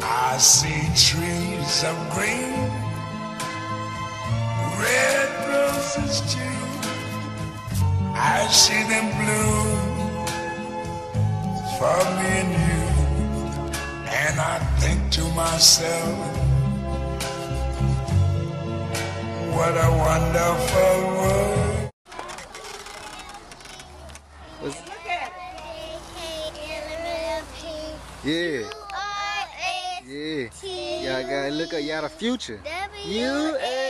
I see trees of green, red roses too. I see them bloom for me and you. And I think to myself, what a wonderful world. Look at it. Yeah. Yeah. Y'all gotta look up y'all the future. U-X-Y-N-C.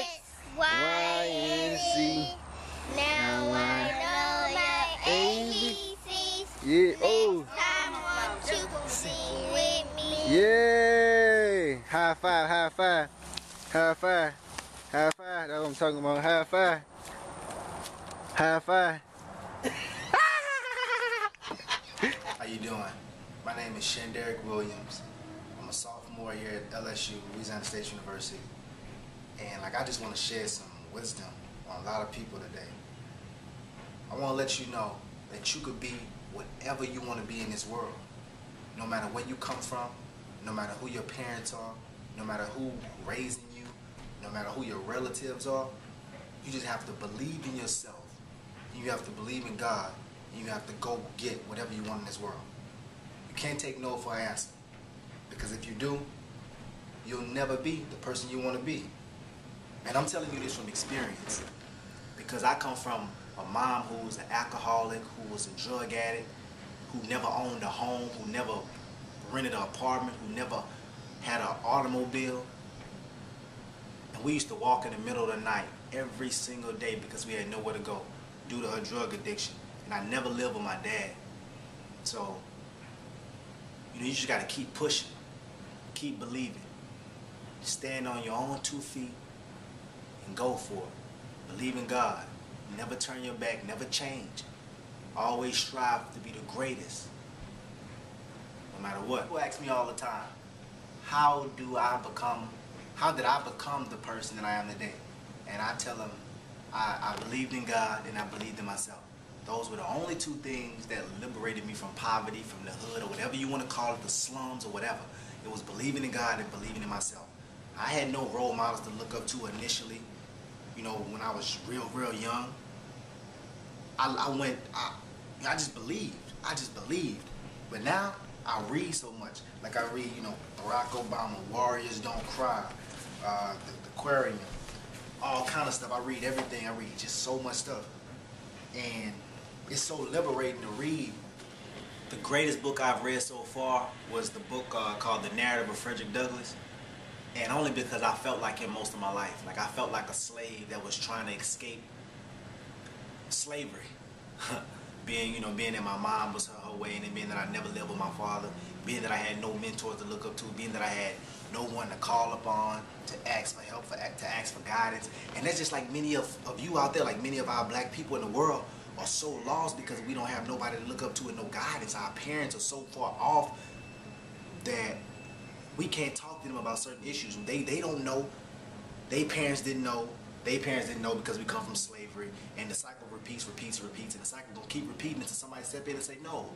Now I know my ABCs. Yeah. Oh. I want you to sing with me. Yay! High five, high five. High five. High five. That's what I'm talking about. High five. High five. How you doing? My name is S.C.Williams. I'm a sophomore here at LSU, Louisiana State University. And I just want to share some wisdom on a lot of people today. I want to let you know that you could be whatever you want to be in this world. No matter where you come from, no matter who your parents are, no matter who raising you, no matter who your relatives are, you just have to believe in yourself. You have to believe in God. And you have to go get whatever you want in this world. You can't take no for an answer. Because if you do, you'll never be the person you want to be. And I'm telling you this from experience. Because I come from a mom who was an alcoholic, who was a drug addict, who never owned a home, who never rented an apartment, who never had an automobile. And we used to walk in the middle of the night every single day because we had nowhere to go due to her drug addiction. And I never lived with my dad. So, you just gotta keep pushing, keep believing. Stand on your own 2 feet and go for it. Believe in God. Never turn your back, never change. Always strive to be the greatest, no matter what. People ask me all the time, how did I become the person that I am today? And I tell them, I believed in God and I believed in myself. Those were the only 2 things that liberated me from poverty, from the hood, or whatever you want to call it, the slums or whatever. It was believing in God and believing in myself. I had no role models to look up to initially. You know, when I was real young, I just believed. I just believed. But now, I read so much. Like I read, Barack Obama, Warriors Don't Cry, the Aquarium, all kind of stuff. I read everything. I read just so much stuff. And it's so liberating to read. The greatest book I've read so far was the book called The Narrative of Frederick Douglass. And only because I felt like him most of my life. Like I felt like a slave that was trying to escape slavery. being that my mom was her way, and then being that I never lived with my father, being that I had no mentors to look up to, being that I had no one to call upon, to ask for help, to ask for guidance. And that's just like many of you out there, like many of our black people in the world are so lost because we don't have nobody to look up to and no guidance. Our parents are so far off that we can't talk to them about certain issues. They don't know. Their parents didn't know. Their parents didn't know because we come from slavery. And the cycle repeats. And the cycle gonna keep repeating until somebody step in and say, no,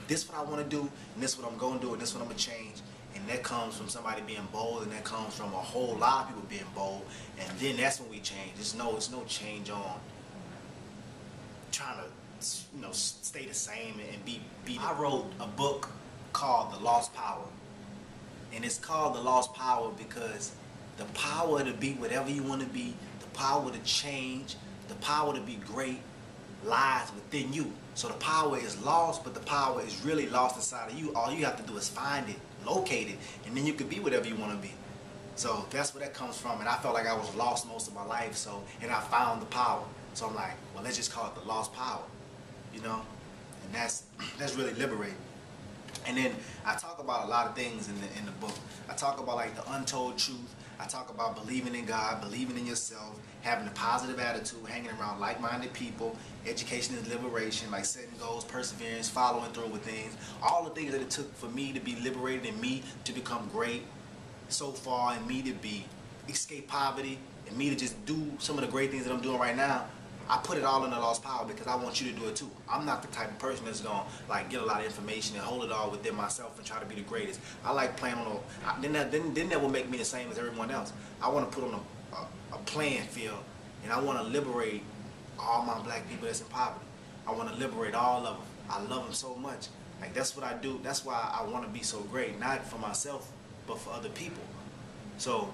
this is what I want to do, and this is what I'm going to do, and this is what I'm going to change. And that comes from somebody being bold, and that comes from a whole lot of people being bold. And then that's when we change. It's no change on trying to, stay the same and be. I wrote a book called The Lost Power. And it's called The Lost Power because the power to be whatever you want to be, the power to change, the power to be great lies within you. So the power is lost, but the power is really lost inside of you. All you have to do is find it, locate it, and then you can be whatever you want to be. So that's where that comes from. And I felt like I was lost most of my life, and I found the power. So I'm like, well, let's just call it The Lost Power, And that's really liberating. And then I talk about a lot of things in the book. I talk about like the untold truth. I talk about believing in God, believing in yourself, having a positive attitude, hanging around like-minded people, education is liberation, like setting goals, perseverance, following through with things. All the things that it took for me to be liberated and me to become great so far, and me to escape poverty, and me to just do some of the great things that I'm doing right now. I put it all in the Lost Power because I want you to do it too. I'm not the type of person that's gonna like get a lot of information and hold it all within myself and try to be the greatest. I like playing on a. Then that will make me the same as everyone else. I want to put on a playing field, and I want to liberate all my black people that's in poverty. I want to liberate all of them. I love them so much. Like that's what I do. That's why I want to be so great, not for myself, but for other people. So.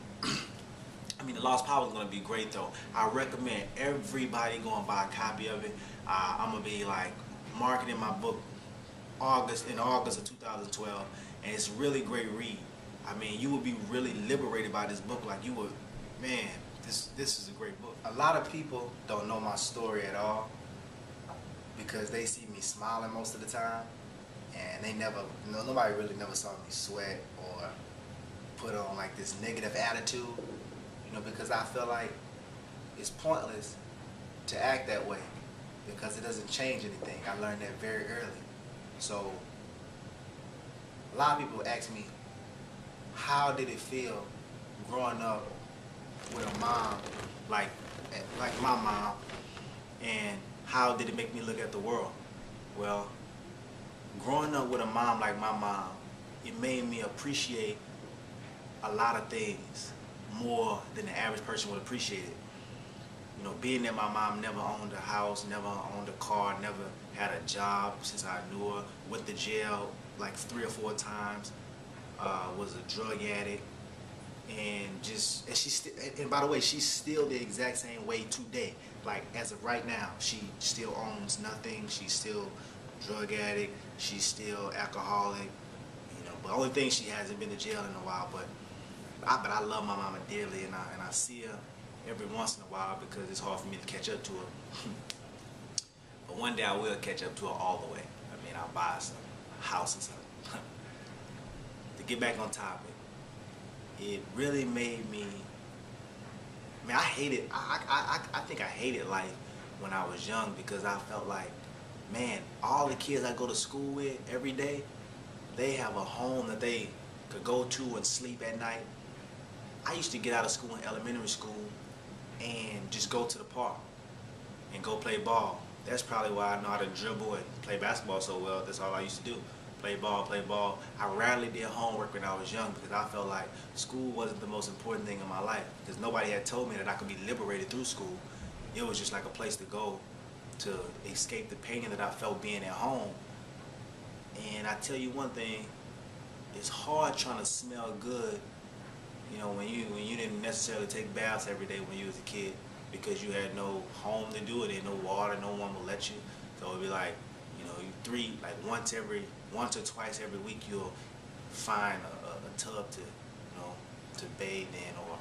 I mean, the Lost Power is going to be great, though. I recommend everybody go and buy a copy of it. I'm going to be, like, marketing my book in August of 2012, and it's a really great read. I mean, you will be really liberated by this book. Like, you would, man, this is a great book. A lot of people don't know my story at all because they see me smiling most of the time, and they never, nobody really never saw me sweat or put on, like, this negative attitude. You know, because I feel like it's pointless to act that way because it doesn't change anything. I learned that very early. So a lot of people ask me, how did it feel growing up with a mom like my mom, and how did it make me look at the world? Well, growing up with a mom like my mom, it made me appreciate a lot of things more than the average person would appreciate it. You know, being that my mom never owned a house, never owned a car, never had a job since I knew her, went to jail like 3 or 4 times, was a drug addict, and by the way, she's still the exact same way today. Like as of right now, she still owns nothing. She's still drug addict. She's still alcoholic. You know, but the only thing, she hasn't been to jail in a while. But I love my mama dearly, and I see her every once in a while because it's hard for me to catch up to her. But one day I will catch up to her all the way. I mean, I'll buy some house or something. To get back on topic, it really made me. I mean, I hated. I think I hated life when I was young because I felt like, man, all the kids I go to school with every day, they have a home that they could go to and sleep at night. I used to get out of school in elementary school and just go to the park and go play ball. That's probably why I know how to dribble and play basketball so well. That's all I used to do. Play ball, play ball. I rarely did homework when I was young because I felt like school wasn't the most important thing in my life because nobody had told me that I could be liberated through school. It was just like a place to go to escape the pain that I felt being at home. And I tell you one thing, it's hard trying to smell good, you know, when you didn't necessarily take baths every day when you was a kid because you had no home to do it in, no water, no one would let you. So it'd be like, you know, once or twice every week you'll find a tub to, you know, to bathe in, or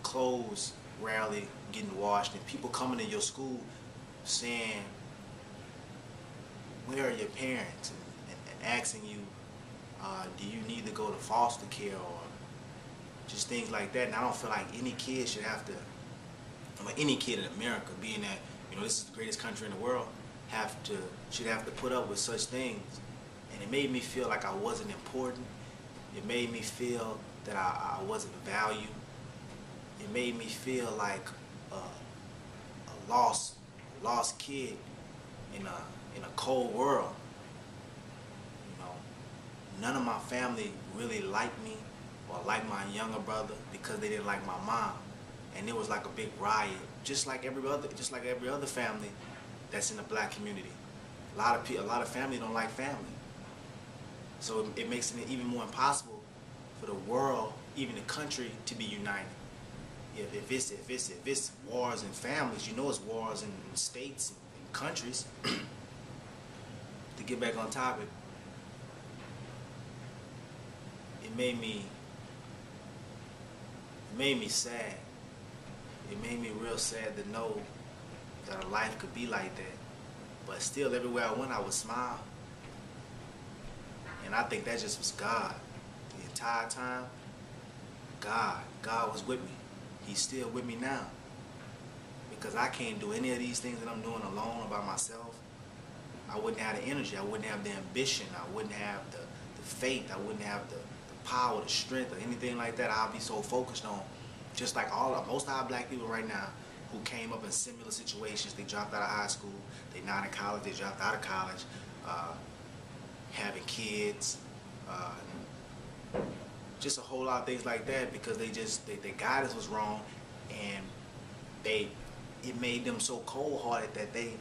clothes rarely getting washed, and people coming to your school saying, where are your parents? And asking you, do you need to go to foster care, or just things like that. And I don't feel like any kid should have to, or any kid in America, being that, you know, this is the greatest country in the world, should have to put up with such things. And it made me feel like I wasn't important. It made me feel that I wasn't valued. It made me feel like a lost kid in a cold world. You know, none of my family really liked me or liked my younger brother because they didn't like my mom, and it was like a big riot, just like every other family that's in the black community. A lot of family don't like family, so it makes it even more impossible for the world, even the country, to be united. If it's wars and families, you know it's wars in states and countries. To get back on topic, it made me sad. It made me real sad to know that a life could be like that. But still, everywhere I went, I would smile. And I think that just was God. The entire time, God was with me. He's still with me now. Because I can't do any of these things that I'm doing alone or by myself. I wouldn't have the energy. I wouldn't have the ambition. I wouldn't have the faith. I wouldn't have the power, the strength, or anything like that. I'll be so focused on, just like most of our black people right now who came up in similar situations. They dropped out of high school, they not in college, they dropped out of college, having kids, just a whole lot of things like that, because their guidance was wrong, and it made them so cold-hearted that they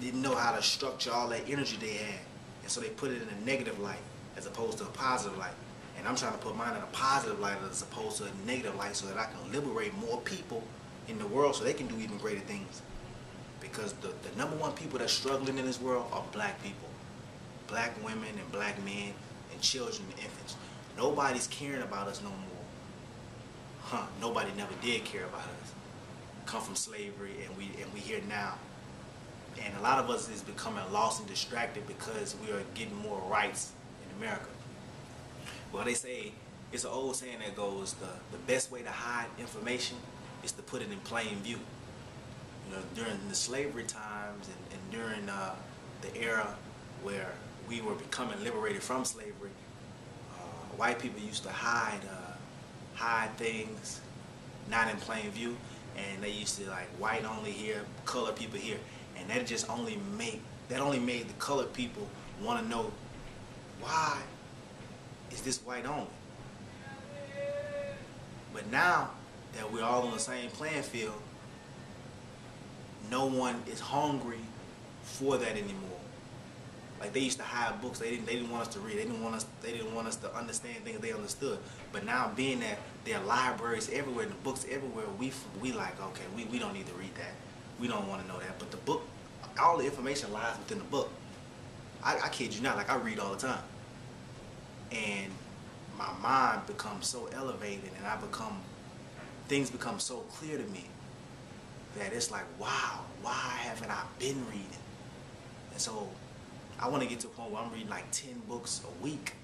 didn't know how to structure all that energy they had, and so they put it in a negative light as opposed to a positive light. And I'm trying to put mine in a positive light as opposed to a negative light, so that I can liberate more people in the world so they can do even greater things. Because the number one people that's struggling in this world are black people. Black women and black men and children and infants. Nobody's caring about us no more. Nobody never did care about us. Come from slavery, and we here now. And a lot of us is becoming lost and distracted because we are getting more rights in America. Well, they say, it's an old saying that goes, the best way to hide information is to put it in plain view. You know, during the slavery times and during the era where we were becoming liberated from slavery, white people used to hide things not in plain view, and they used to like white only here, colored people here, and that just only made the colored people want to know, why is this white only? But now that we're all on the same playing field, no one is hungry for that anymore. Like, they used to hide books they didn't want us to read. They didn't want us to understand things they understood. But now, being that there are libraries everywhere and the books everywhere, we like, okay, we don't need to read that. We don't want to know that. But the book, all the information lies within the book. I kid you not, like, I read all the time. And my mind becomes so elevated, and things become so clear to me that it's like, wow, why haven't I been reading? And so I want to get to a point where I'm reading like 10 books a week.